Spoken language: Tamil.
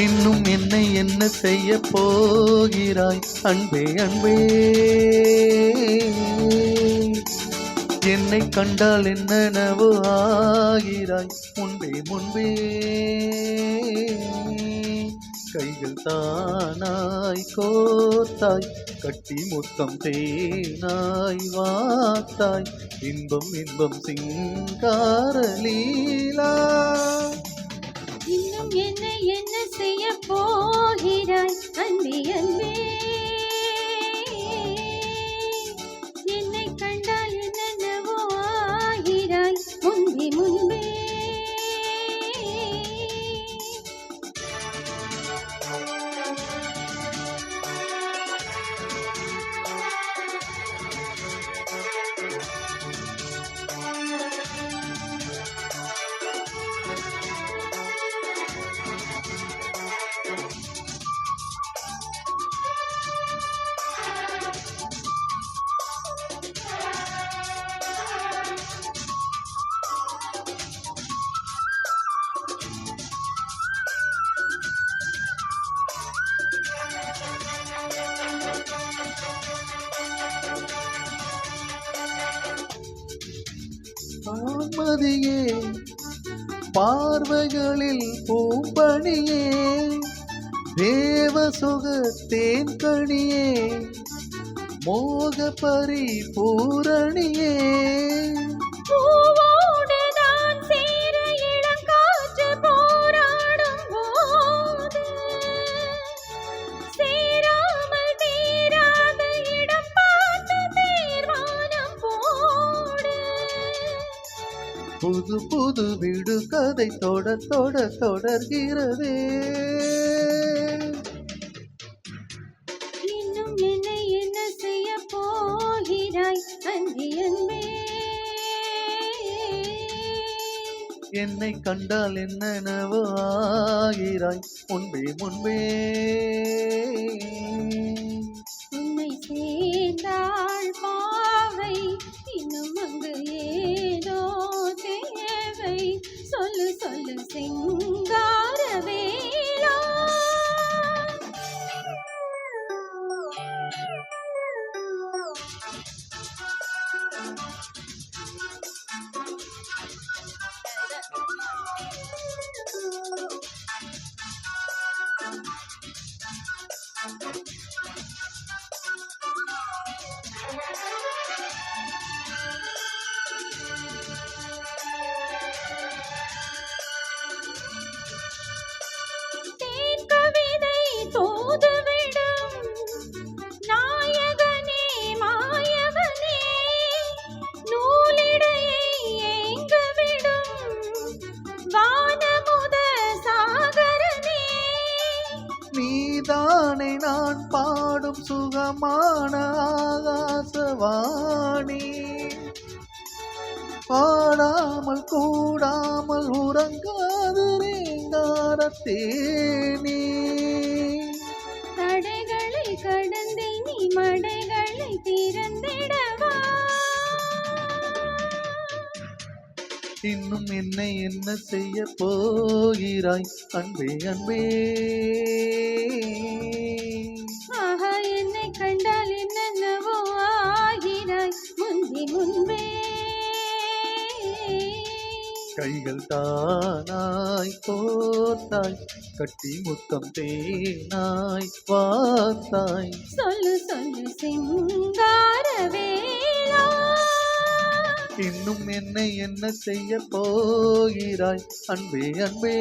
இன்னும் என்னை என்ன செய்ய போகிறாய் அன்பே அன்பே, என்னை கண்டால் என்னென்னவோ ஆகிறாய் முன்பே முன்பே. கைகள் தானாய் கோத்தாய் கட்டி முத்தம் தேனாய் வாத்தாய், இன்பம் இன்பம் சிங்கார லீலா. இன்னும் என்னை என்ன செய்ய போகிறாய் அன்பே அன்பே, என்னை கண்டால் என்னென்னவோ ஆகிறாய் முன்பே முன்பே. ஆன்மதியே பார்வைகளில் பூம்பணியே, தேவ சுகத்தேன் கணியே, மோக பரிபூரணியே. பூவோடு நான் சேர இளங்காற்று போராடும் போது, சேராமல் தீராத இடம் பார்த்து தீர்மானம் போடு. புது புது விடு கதை தொட தொட தொடர்கிறதே. இன்னும் என்னை என்ன செய்ய போகிறாய் அன்பே அன்பே, என்னை கண்டால் என்னென்னவோ ஆகிறாய் முன்பே முன்பே. உன்னை சேர்ந்தாள் பாவை, இன்னும் அங்கு ஏதோ தேவை, சொல்லு சொல்லு சிங்கார வேலா. தேன் கவிதை தூதுவிடும் நாயகனே மாயவனே, நூலிடையை ஏங்கவிடும் வானமுத சாகரனே. நீதானே நான் பாடும் சுகமான ஆகாசவாணி, பாடாமல் கூடாமல் உறங்காது ரேங்காரத்தேனே. தடைகளை கடந்து நீ மடைகளை திறந்திடவா. இன்னும் என்னை என்ன செய்ய போகிறாய் அன்பே அன்பே. ஆஹா, என்னை கண்டால் என்னென்னவோ ஆகிறாய் முன்பே முன்பே. கைகள் தானாய் கோத்தாய் கட்டி முத்தம் தேனாய் பார்த்தாய், சொல்லு சொல்லு சிங்கார வேலா. இன்னும் என்னை என்ன செய்ய போகிறாய் அன்பே அன்பே.